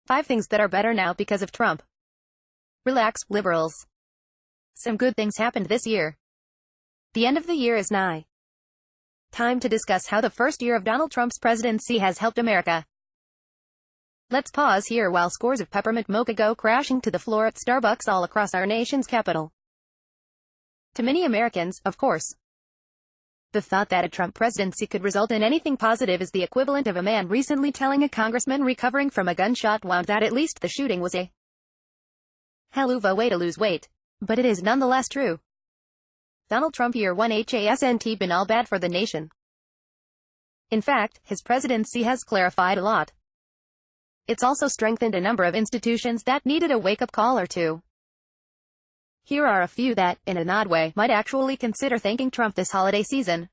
5 things that are better now because of Trump. Relax, liberals. Some good things happened this year. The end of the year is nigh. Time to discuss how the first year of Donald Trump's presidency has helped America. Let's pause here while scores of peppermint mocha go crashing to the floor at Starbucks all across our nation's capital. To many Americans, of course, the thought that a Trump presidency could result in anything positive is the equivalent of a man recently telling a congressman recovering from a gunshot wound that at least the shooting was a helluva way to lose weight. But it is nonetheless true. Donald Trump year 1 hasn't been all bad for the nation. In fact, his presidency has clarified a lot. It's also strengthened a number of institutions that needed a wake-up call or two. Here are a few that, in an odd way, might actually consider thanking Trump this holiday season.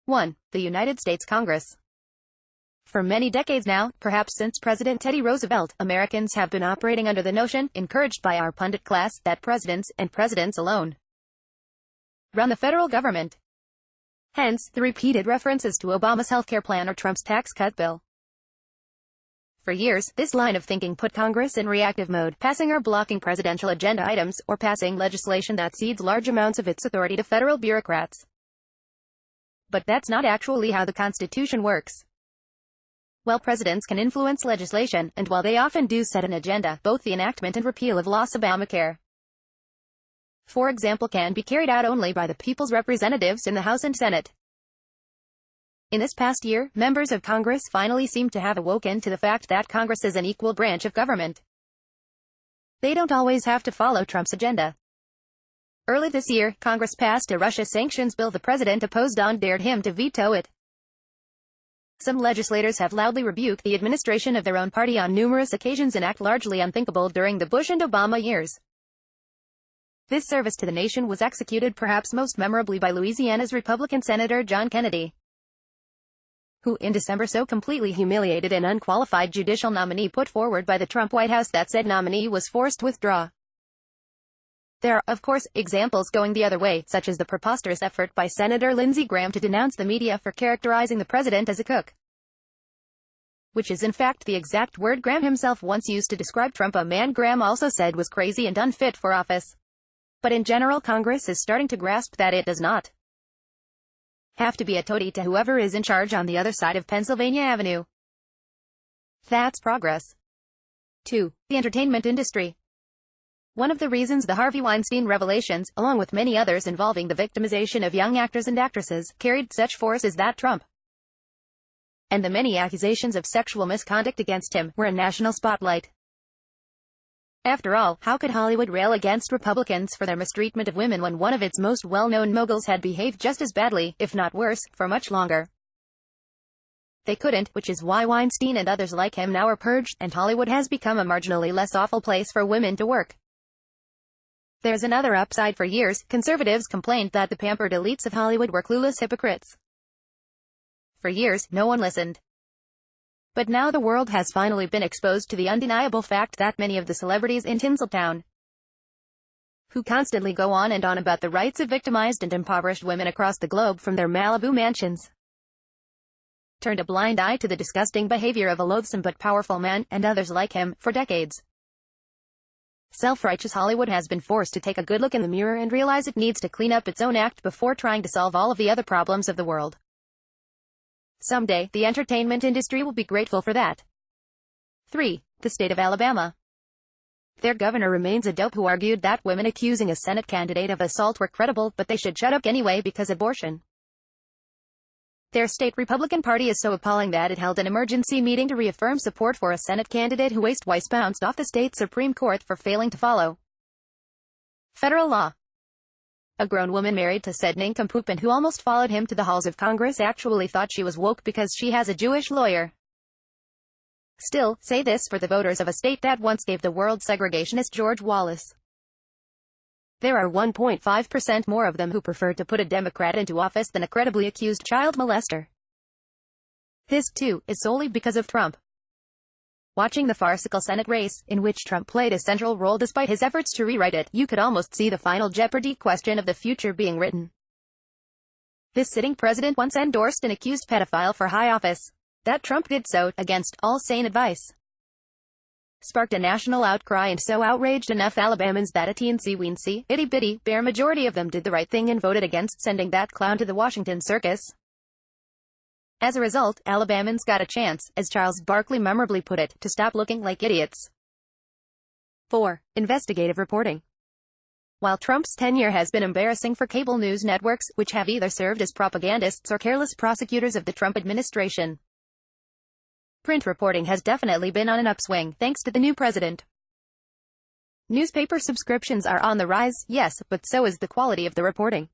1. The United States Congress. For many decades now, perhaps since President Teddy Roosevelt, Americans have been operating under the notion, encouraged by our pundit class, that presidents, and presidents alone, run the federal government. Hence, the repeated references to Obama's healthcare plan or Trump's tax cut bill. For years, this line of thinking put Congress in reactive mode, passing or blocking presidential agenda items, or passing legislation that cedes large amounts of its authority to federal bureaucrats. But that's not actually how the Constitution works. While presidents can influence legislation, and while they often do set an agenda, both the enactment and repeal of laws Obamacare, for example, can be carried out only by the people's representatives in the House and Senate. In this past year, members of Congress finally seem to have awoken to the fact that Congress is an equal branch of government. They don't always have to follow Trump's agenda. Early this year, Congress passed a Russia sanctions bill the president opposed and dared him to veto it. Some legislators have loudly rebuked the administration of their own party on numerous occasions, an act largely unthinkable during the Bush and Obama years. This service to the nation was executed perhaps most memorably by Louisiana's Republican Senator John Kennedy, who in December so completely humiliated an unqualified judicial nominee put forward by the Trump White House that said nominee was forced to withdraw. There are, of course, examples going the other way, such as the preposterous effort by Senator Lindsey Graham to denounce the media for characterizing the president as a cook, which is in fact the exact word Graham himself once used to describe Trump, a man Graham also said was crazy and unfit for office. But in general, Congress is starting to grasp that it does not have to be a toady to whoever is in charge on the other side of Pennsylvania Avenue. That's progress. 2. The entertainment industry. One of the reasons the Harvey Weinstein revelations, along with many others involving the victimization of young actors and actresses, carried such force is that Trump and the many accusations of sexual misconduct against him were a national spotlight. After all, how could Hollywood rail against Republicans for their mistreatment of women when one of its most well-known moguls had behaved just as badly, if not worse, for much longer? They couldn't, which is why Weinstein and others like him now are purged, and Hollywood has become a marginally less awful place for women to work. There's another upside. For years, conservatives complained that the pampered elites of Hollywood were clueless hypocrites. For years, no one listened. But now the world has finally been exposed to the undeniable fact that many of the celebrities in Tinseltown, who constantly go on and on about the rights of victimized and impoverished women across the globe from their Malibu mansions, turned a blind eye to the disgusting behavior of a loathsome but powerful man, and others like him, for decades. Self-righteous Hollywood has been forced to take a good look in the mirror and realize it needs to clean up its own act before trying to solve all of the other problems of the world. Someday, the entertainment industry will be grateful for that. 3. The state of Alabama. Their governor remains a dope who argued that women accusing a Senate candidate of assault were credible, but they should shut up anyway because abortion. Their state Republican Party is so appalling that it held an emergency meeting to reaffirm support for a Senate candidate who twice bounced off the state Supreme Court for failing to follow federal law. A grown woman married to said nincompoop and who almost followed him to the halls of Congress actually thought she was woke because she has a Jewish lawyer. Still, say this for the voters of a state that once gave the world segregationist George Wallace. There are 1.5% more of them who prefer to put a Democrat into office than a credibly accused child molester. This, too, is solely because of Trump. Watching the farcical Senate race, in which Trump played a central role despite his efforts to rewrite it, you could almost see the final Jeopardy question of the future being written. This sitting president once endorsed an accused pedophile for high office. That Trump did so, against all sane advice. sparked a national outcry and so outraged enough Alabamans that a teensy-weensy, itty-bitty, bare majority of them did the right thing and voted against sending that clown to the Washington circus. As a result, Alabamans got a chance, as Charles Barkley memorably put it, to stop looking like idiots. 4. Investigative reporting. While Trump's tenure has been embarrassing for cable news networks, which have either served as propagandists or careless prosecutors of the Trump administration, print reporting has definitely been on an upswing, thanks to the new president. Newspaper subscriptions are on the rise, yes, but so is the quality of the reporting.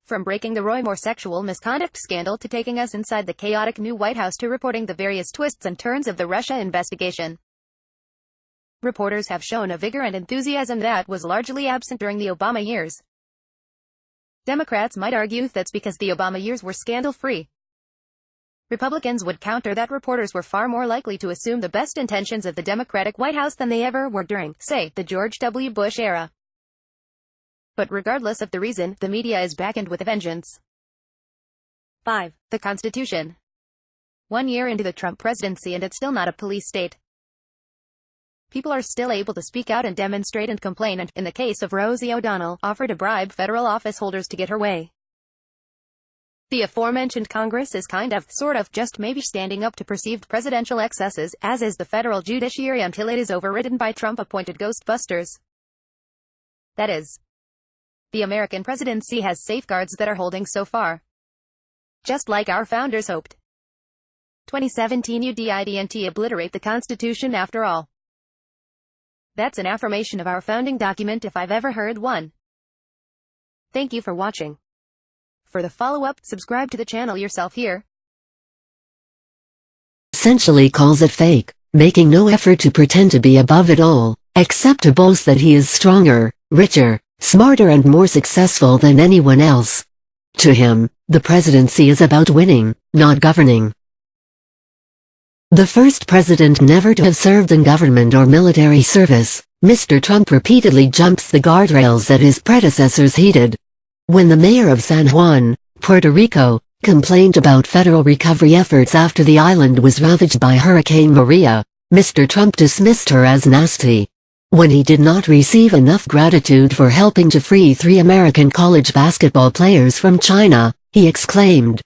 From breaking the Roy Moore sexual misconduct scandal to taking us inside the chaotic new White House to reporting the various twists and turns of the Russia investigation, reporters have shown a vigor and enthusiasm that was largely absent during the Obama years. Democrats might argue that's because the Obama years were scandal-free. Republicans would counter that reporters were far more likely to assume the best intentions of the Democratic White House than they ever were during, say, the George W. Bush era. But regardless of the reason, the media is back and with a vengeance. 5. The Constitution. 1 year into the Trump presidency and it's still not a police state. People are still able to speak out and demonstrate and complain and, in the case of Rosie O'Donnell, offer to bribe federal office holders to get her way. The aforementioned Congress is kind of, sort of, just maybe standing up to perceived presidential excesses, as is the federal judiciary until it is overridden by Trump-appointed ghostbusters. That is, the American presidency has safeguards that are holding so far. Just like our founders hoped. 2017 you didn't obliterate the Constitution after all. That's an affirmation of our founding document if I've ever heard one. Thank you for watching. For the follow-up, subscribe to the channel yourself here. Essentially calls it fake, making no effort to pretend to be above it all, except to boast that he is stronger, richer, smarter and more successful than anyone else. To him, the presidency is about winning, not governing. The first president never to have served in government or military service, Mr. Trump repeatedly jumps the guardrails that his predecessors heeded. When the mayor of San Juan, Puerto Rico, complained about federal recovery efforts after the island was ravaged by Hurricane Maria, Mr. Trump dismissed her as nasty. When he did not receive enough gratitude for helping to free 3 American college basketball players from China, he exclaimed,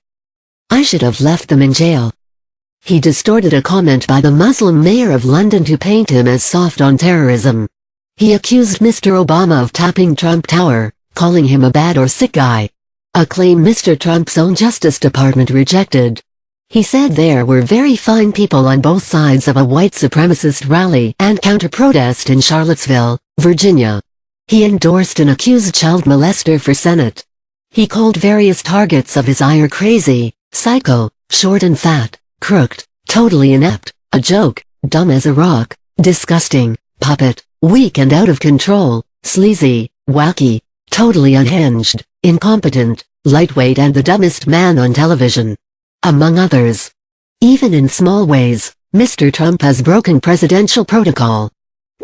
"I should have left them in jail." He distorted a comment by the Muslim mayor of London to paint him as soft on terrorism. He accused Mr. Obama of tapping Trump Tower, calling him a bad or sick guy. A claim Mr. Trump's own Justice Department rejected. He said there were very fine people on both sides of a white supremacist rally and counter-protest in Charlottesville, Virginia. He endorsed an accused child molester for Senate. He called various targets of his ire crazy, psycho, short and fat, crooked, totally inept, a joke, dumb as a rock, disgusting, puppet, weak and out of control, sleazy, wacky, totally unhinged, incompetent, lightweight and the dumbest man on television. Among others. Even in small ways, Mr. Trump has broken presidential protocol.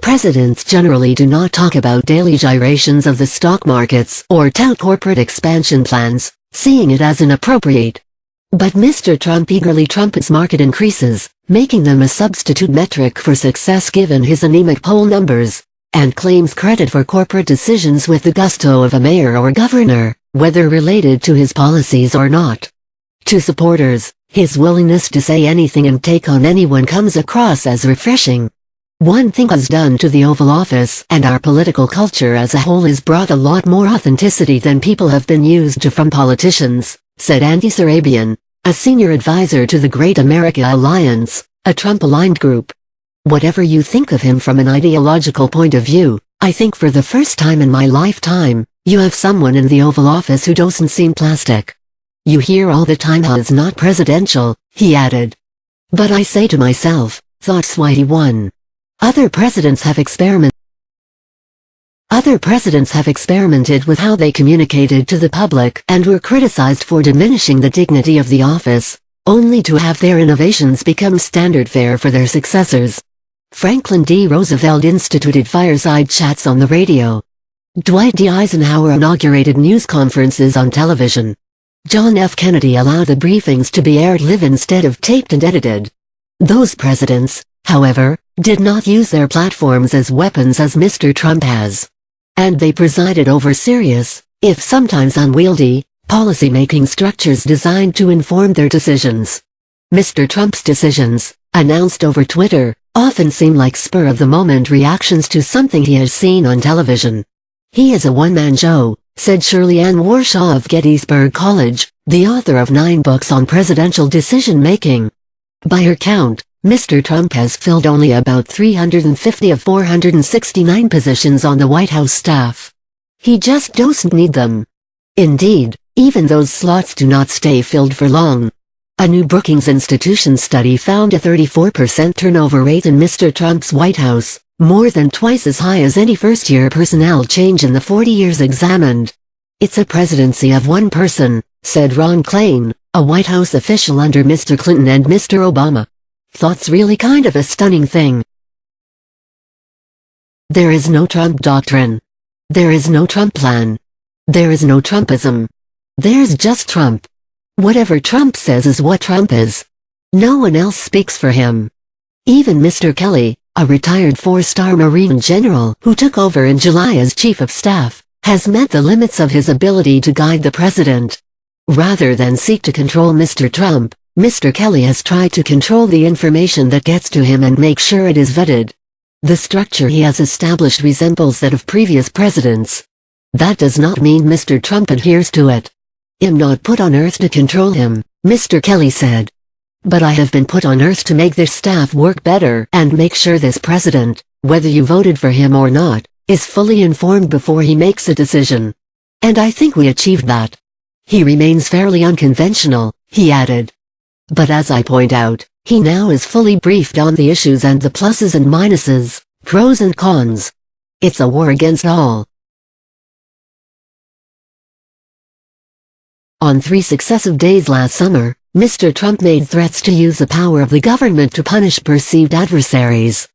Presidents generally do not talk about daily gyrations of the stock markets or tout corporate expansion plans, seeing it as inappropriate. But Mr. Trump eagerly trumpets market increases, making them a substitute metric for success given his anemic poll numbers, and claims credit for corporate decisions with the gusto of a mayor or governor, whether related to his policies or not. To supporters, his willingness to say anything and take on anyone comes across as refreshing. "One thing has done to the Oval Office and our political culture as a whole is brought a lot more authenticity than people have been used to from politicians," said Andy Sarabian, a senior advisor to the Great America Alliance, a Trump-aligned group. "Whatever you think of him from an ideological point of view, I think for the first time in my lifetime, you have someone in the Oval Office who doesn't seem plastic. You hear all the time how it's not presidential," he added. "But I say to myself, that's why he won. Other presidents have experimented with how they communicated to the public and were criticized for diminishing the dignity of the office, only to have their innovations become standard fare for their successors. Franklin D. Roosevelt instituted fireside chats on the radio. Dwight D. Eisenhower inaugurated news conferences on television. John F. Kennedy allowed the briefings to be aired live instead of taped and edited. Those presidents, however, did not use their platforms as weapons as Mr. Trump has. And they presided over serious, if sometimes unwieldy, policy-making structures designed to inform their decisions. Mr. Trump's decisions, announced over Twitter, often seem like spur-of-the-moment reactions to something he has seen on television. He is a one-man show, said Shirley Ann Warshaw of Gettysburg College, the author of 9 books on presidential decision-making. By her count, Mr. Trump has filled only about 350 of 469 positions on the White House staff. He just doesn't need them. Indeed, even those slots do not stay filled for long. A new Brookings Institution study found a 34% turnover rate in Mr. Trump's White House, more than twice as high as any first-year personnel change in the 40 years examined. It's a presidency of one person, said Ron Klain, a White House official under Mr. Clinton and Mr. Obama. Thought's really kind of a stunning thing. There is no Trump doctrine. There is no Trump plan. There is no Trumpism. There's just Trump. Whatever Trump says is what Trump is. No one else speaks for him. Even Mr. Kelly, a retired 4-star Marine general who took over in July as Chief of Staff, has met the limits of his ability to guide the president. Rather than seek to control Mr. Trump, Mr. Kelly has tried to control the information that gets to him and make sure it is vetted. The structure he has established resembles that of previous presidents. That does not mean Mr. Trump adheres to it. "I'm not put on earth to control him," Mr. Kelly said. "But I have been put on earth to make this staff work better and make sure this president, whether you voted for him or not, is fully informed before he makes a decision. And I think we achieved that." He remains fairly unconventional, he added. But as I point out, he now is fully briefed on the issues and the pluses and minuses, pros and cons. It's a war against all. On 3 successive days last summer, Mr. Trump made threats to use the power of the government to punish perceived adversaries.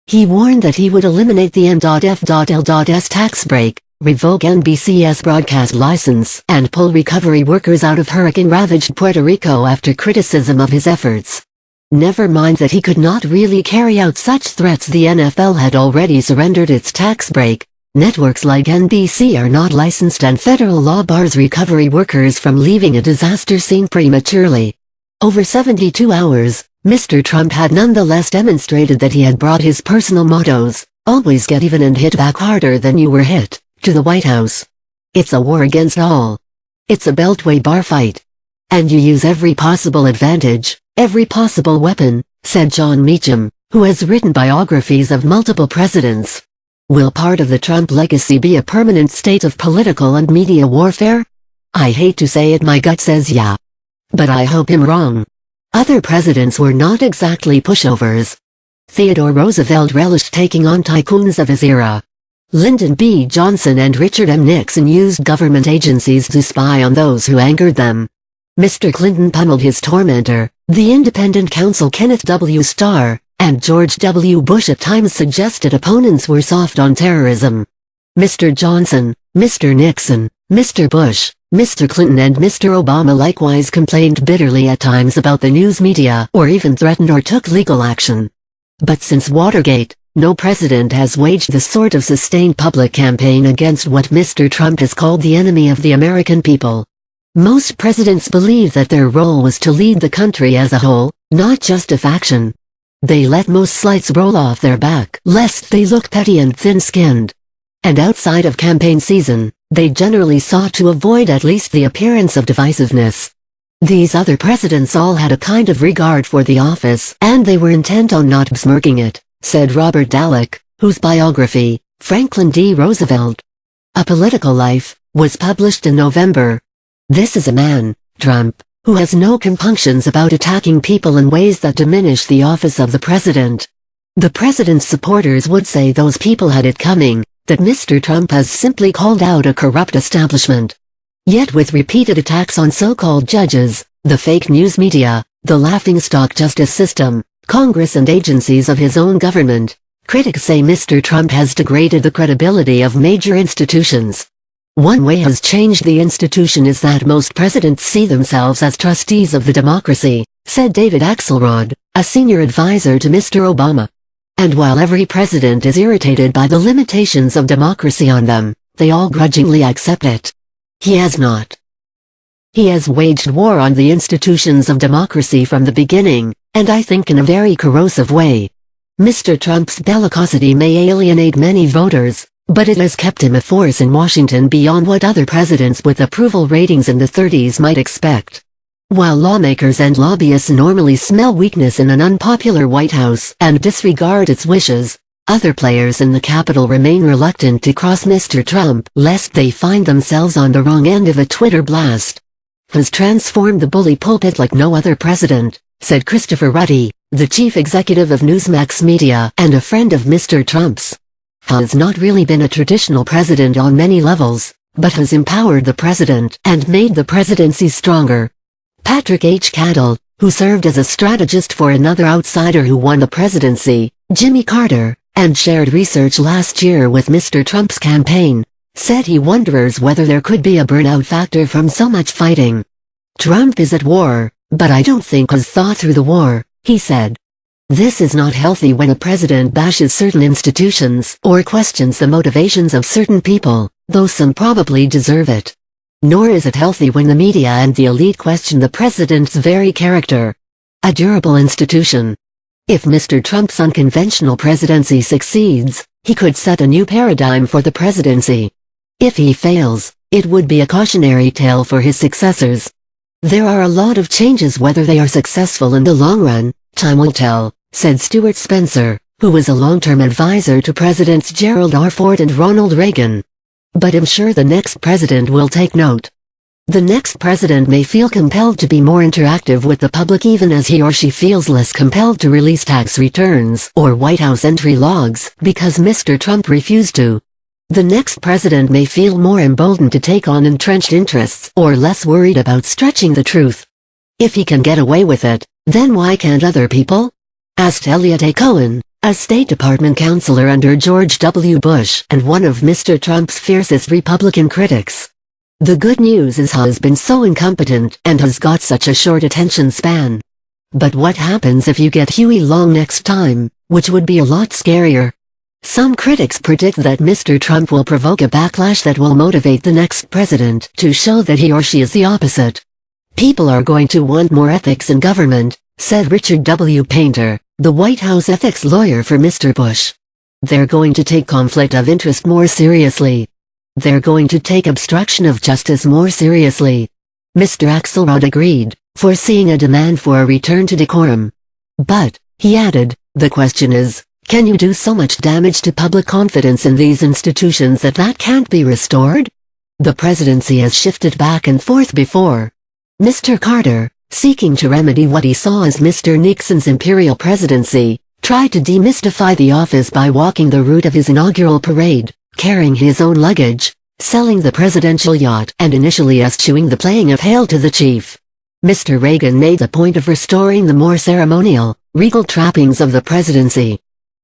He warned that he would eliminate the M.F.L.'s tax break, revoke NBC's broadcast license, and pull recovery workers out of hurricane-ravaged Puerto Rico after criticism of his efforts. Never mind that he could not really carry out such threats. The NFL had already surrendered its tax break. Networks like NBC are not licensed and federal law bars recovery workers from leaving a disaster scene prematurely. Over 72 hours, Mr. Trump had nonetheless demonstrated that he had brought his personal mottos, always get even and hit back harder than you were hit, to the White House. It's a war against all. It's a beltway bar fight. And you use every possible advantage, every possible weapon, said John Meacham, who has written biographies of multiple presidents. Will part of the Trump legacy be a permanent state of political and media warfare? I hate to say it, my gut says yeah. But I hope I'm wrong. Other presidents were not exactly pushovers. Theodore Roosevelt relished taking on tycoons of his era. Lyndon B. Johnson and Richard M. Nixon used government agencies to spy on those who angered them. Mr. Clinton pummeled his tormentor, the independent counsel Kenneth W. Starr, and George W. Bush at times suggested opponents were soft on terrorism. Mr. Johnson, Mr. Nixon, Mr. Bush, Mr. Clinton and Mr. Obama likewise complained bitterly at times about the news media or even threatened or took legal action. But since Watergate, no president has waged the sort of sustained public campaign against what Mr. Trump has called the enemy of the American people. Most presidents believe that their role was to lead the country as a whole, not just a faction. They let most slights roll off their back, lest they look petty and thin-skinned. And outside of campaign season, they generally sought to avoid at least the appearance of divisiveness. These other presidents all had a kind of regard for the office, and they were intent on not besmirking it, said Robert Dallek, whose biography, Franklin D. Roosevelt, A Political Life, was published in November. This is a man, Trump, who has no compunctions about attacking people in ways that diminish the office of the president. The president's supporters would say those people had it coming, that Mr. Trump has simply called out a corrupt establishment. Yet with repeated attacks on so-called judges, the fake news media, the laughingstock justice system, Congress and agencies of his own government, critics say Mr. Trump has degraded the credibility of major institutions. One way has changed the institution is that most presidents see themselves as trustees of the democracy, said David Axelrod, a senior advisor to Mr. Obama. And while every president is irritated by the limitations of democracy on them, they all grudgingly accept it. He has not. He has waged war on the institutions of democracy from the beginning, and I think in a very corrosive way. Mr. Trump's bellicosity may alienate many voters, but it has kept him a force in Washington beyond what other presidents with approval ratings in the 30s might expect. While lawmakers and lobbyists normally smell weakness in an unpopular White House and disregard its wishes, other players in the Capitol remain reluctant to cross Mr. Trump lest they find themselves on the wrong end of a Twitter blast. Has transformed the bully pulpit like no other president, said Christopher Ruddy, the chief executive of Newsmax Media and a friend of Mr. Trump's. Has not really been a traditional president on many levels, but has empowered the president and made the presidency stronger. Patrick H. Cadell, who served as a strategist for another outsider who won the presidency, Jimmy Carter, and shared research last year with Mr. Trump's campaign, said he wonders whether there could be a burnout factor from so much fighting. Trump is at war, but I don't think has thought through the war, he said. This is not healthy when a president bashes certain institutions or questions the motivations of certain people, though some probably deserve it. Nor is it healthy when the media and the elite question the president's very character. A durable institution. If Mr. Trump's unconventional presidency succeeds, he could set a new paradigm for the presidency. If he fails, it would be a cautionary tale for his successors. There are a lot of changes. Whether they are successful in the long run, time will tell, said Stuart Spencer, who was a long-term advisor to Presidents Gerald R. Ford and Ronald Reagan. But I'm sure the next president will take note. The next president may feel compelled to be more interactive with the public even as he or she feels less compelled to release tax returns or White House entry logs because Mr. Trump refused to. The next president may feel more emboldened to take on entrenched interests or less worried about stretching the truth. If he can get away with it, then why can't other people? Asked Elliot A. Cohen, a State Department counselor under George W. Bush and one of Mr. Trump's fiercest Republican critics. The good news is he has been so incompetent and has got such a short attention span. But what happens if you get Huey Long next time, which would be a lot scarier? Some critics predict that Mr. Trump will provoke a backlash that will motivate the next president to show that he or she is the opposite. People are going to want more ethics in government, said Richard W. Painter, the White House ethics lawyer for Mr. Bush. They're going to take conflict of interest more seriously. They're going to take obstruction of justice more seriously. Mr. Axelrod agreed, foreseeing a demand for a return to decorum. But, he added, the question is, can you do so much damage to public confidence in these institutions that can't be restored? The presidency has shifted back and forth before. Mr. Carter, seeking to remedy what he saw as Mr. Nixon's imperial presidency, tried to demystify the office by walking the route of his inaugural parade, carrying his own luggage, selling the presidential yacht and initially eschewing the playing of Hail to the Chief. Mr. Reagan made the point of restoring the more ceremonial, regal trappings of the presidency.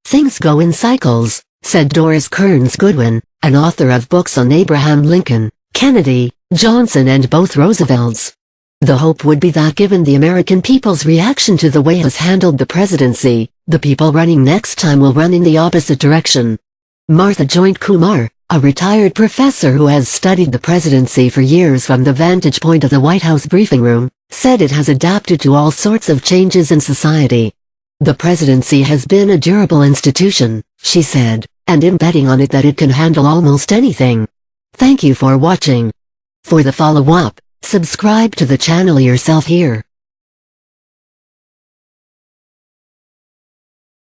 Things go in cycles, said Doris Kearns Goodwin, an author of books on Abraham Lincoln, Kennedy, Johnson and both Roosevelts. The hope would be that given the American people's reaction to the way he has handled the presidency, the people running next time will run in the opposite direction. Martha Joint Kumar, a retired professor who has studied the presidency for years from the vantage point of the White House briefing room, said it has adapted to all sorts of changes in society. The presidency has been a durable institution, she said, and I'm betting on it that it can handle almost anything. Thank you for watching. For the follow-up, subscribe to the channel yourself here.